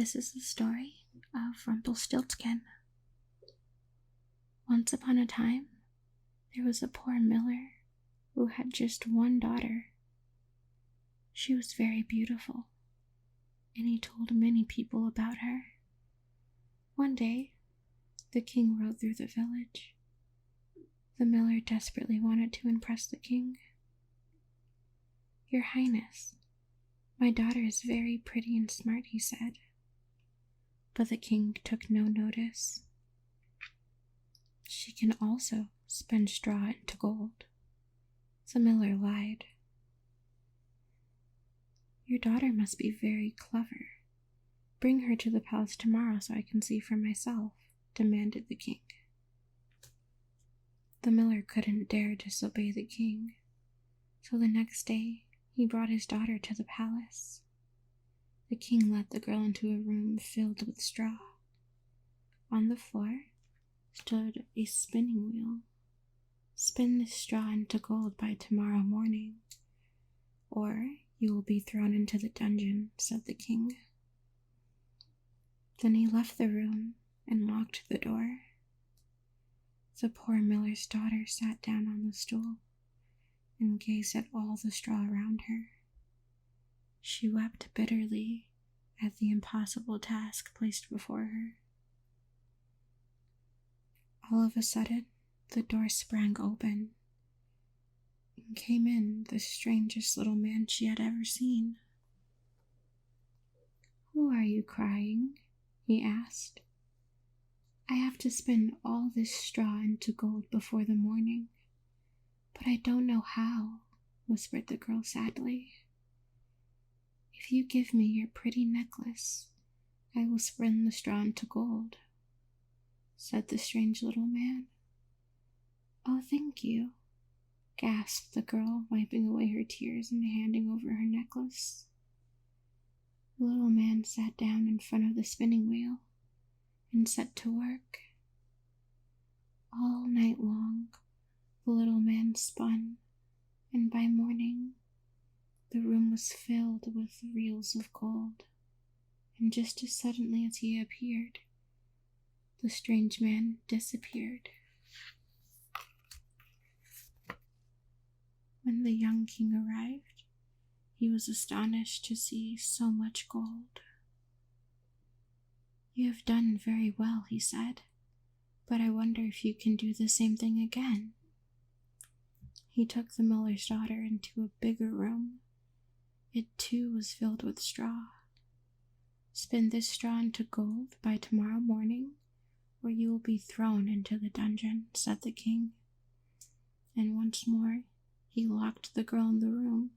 This is the story of Rumpelstiltskin. Once upon a time, there was a poor miller who had just one daughter. She was very beautiful, and he told many people about her. One day, the king rode through the village. The miller desperately wanted to impress the king. "Your Highness, my daughter is very pretty and smart," he said. But the king took no notice. "She can also spin straw into gold." The miller lied. "Your daughter must be very clever. Bring her to the palace tomorrow so I can see for myself," demanded the king. The miller couldn't dare disobey the king, so the next day he brought his daughter to the palace. The king led the girl into a room filled with straw. On the floor stood a spinning wheel. "Spin this straw into gold by tomorrow morning, or you will be thrown into the dungeon," said the king. Then he left the room and locked the door. The poor miller's daughter sat down on the stool and gazed at all the straw around her. She wept bitterly at the impossible task placed before her. All of a sudden, the door sprang open, and came in the strangest little man she had ever seen. "Who are you crying?" he asked. "I have to spin all this straw into gold before the morning, but I don't know how," whispered the girl sadly. "If you give me your pretty necklace, I will spin the straw into gold," said the strange little man. "Oh, thank you," gasped the girl, wiping away her tears and handing over her necklace. The little man sat down in front of the spinning wheel and set to work. All night long, the little man spun, and by morning, the room was filled with reels of gold, and just as suddenly as he appeared, the strange man disappeared. When the young king arrived, he was astonished to see so much gold. "You have done very well," he said, "but I wonder if you can do the same thing again." He took the miller's daughter into a bigger room. It too was filled with straw. "Spin this straw into gold by tomorrow morning, or you will be thrown into the dungeon," said the king. And once more, he locked the girl in the room.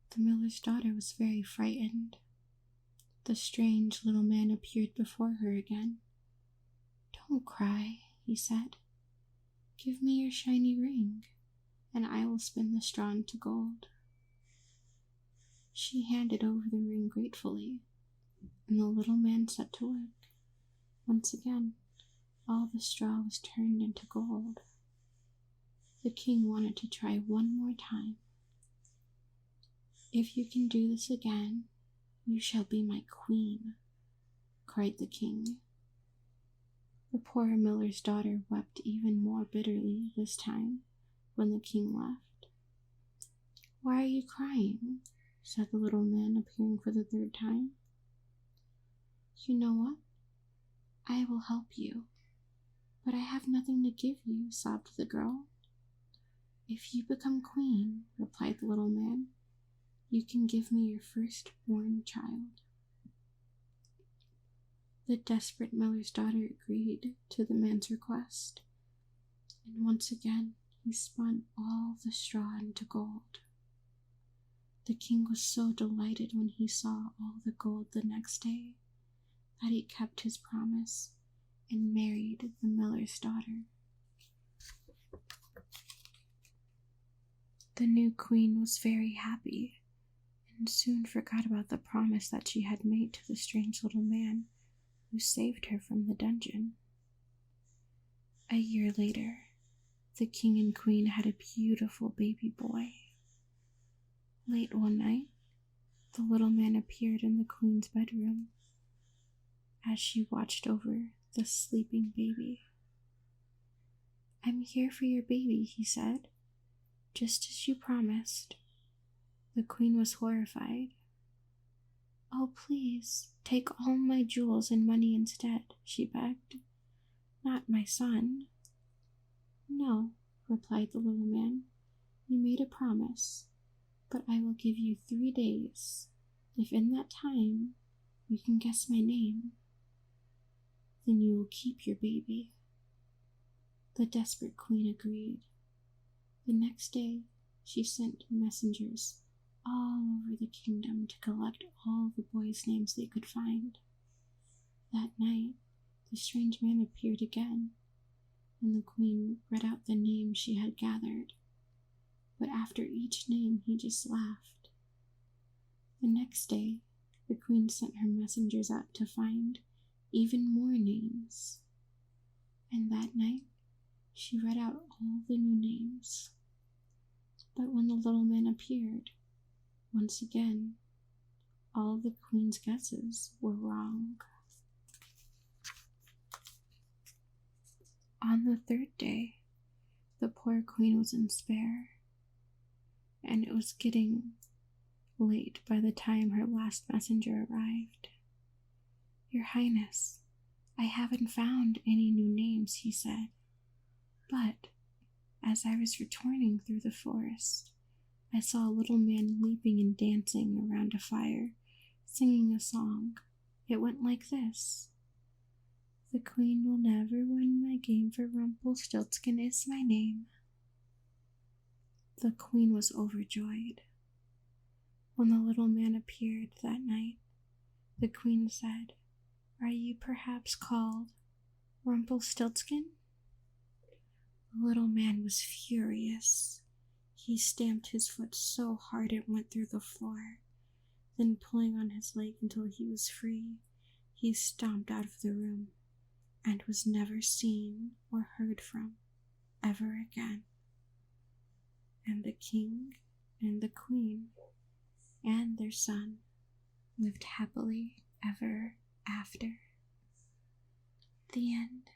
The miller's daughter was very frightened. The strange little man appeared before her again. "Don't cry," he said. "Give me your shiny ring, and I will spin the straw into gold." She handed over the ring gratefully, and the little man set to work. Once again, all the straw was turned into gold. The king wanted to try one more time. "If you can do this again, you shall be my queen," cried the king. The poor miller's daughter wept even more bitterly this time when the king left. "Why are you crying?" said the little man, appearing for the third time. "You know what? I will help you, but I have nothing to give you," sobbed the girl. "If you become queen," replied the little man, "you can give me your firstborn child." The desperate miller's daughter agreed to the man's request, and once again he spun all the straw into gold. The king was so delighted when he saw all the gold the next day that he kept his promise and married the miller's daughter. The new queen was very happy and soon forgot about the promise that she had made to the strange little man who saved her from the dungeon. A year later, the king and queen had a beautiful baby boy. Late one night, the little man appeared in the queen's bedroom as she watched over the sleeping baby. "I'm here for your baby," he said, "just as you promised." The queen was horrified. "Oh, please, take all my jewels and money instead," she begged. "Not my son." "No," replied the little man. "You made a promise, but I will give you 3 days. If in that time you can guess my name, then you will keep your baby." The desperate queen agreed. The next day, she sent messengers all over the kingdom to collect all the boys' names they could find. That night, the strange man appeared again, and the queen read out the names she had gathered. But after each name, he just laughed. The next day, the queen sent her messengers out to find even more names. And that night, she read out all the new names. But when the little man appeared, once again, all the queen's guesses were wrong. On the 3rd day, the poor queen was in despair, and it was getting late by the time her last messenger arrived. "Your Highness, I haven't found any new names," he said. "But as I was returning through the forest, I saw a little man leaping and dancing around a fire, singing a song. It went like this: 'The queen will never win my game, for Rumpelstiltskin is my name.'" The queen was overjoyed. When the little man appeared that night, the queen said, "Are you perhaps called Rumpelstiltskin?" The little man was furious. He stamped his foot so hard it went through the floor. Then, pulling on his leg until he was free, he stomped out of the room and was never seen or heard from ever again. And the king and the queen and their son lived happily ever after. The end.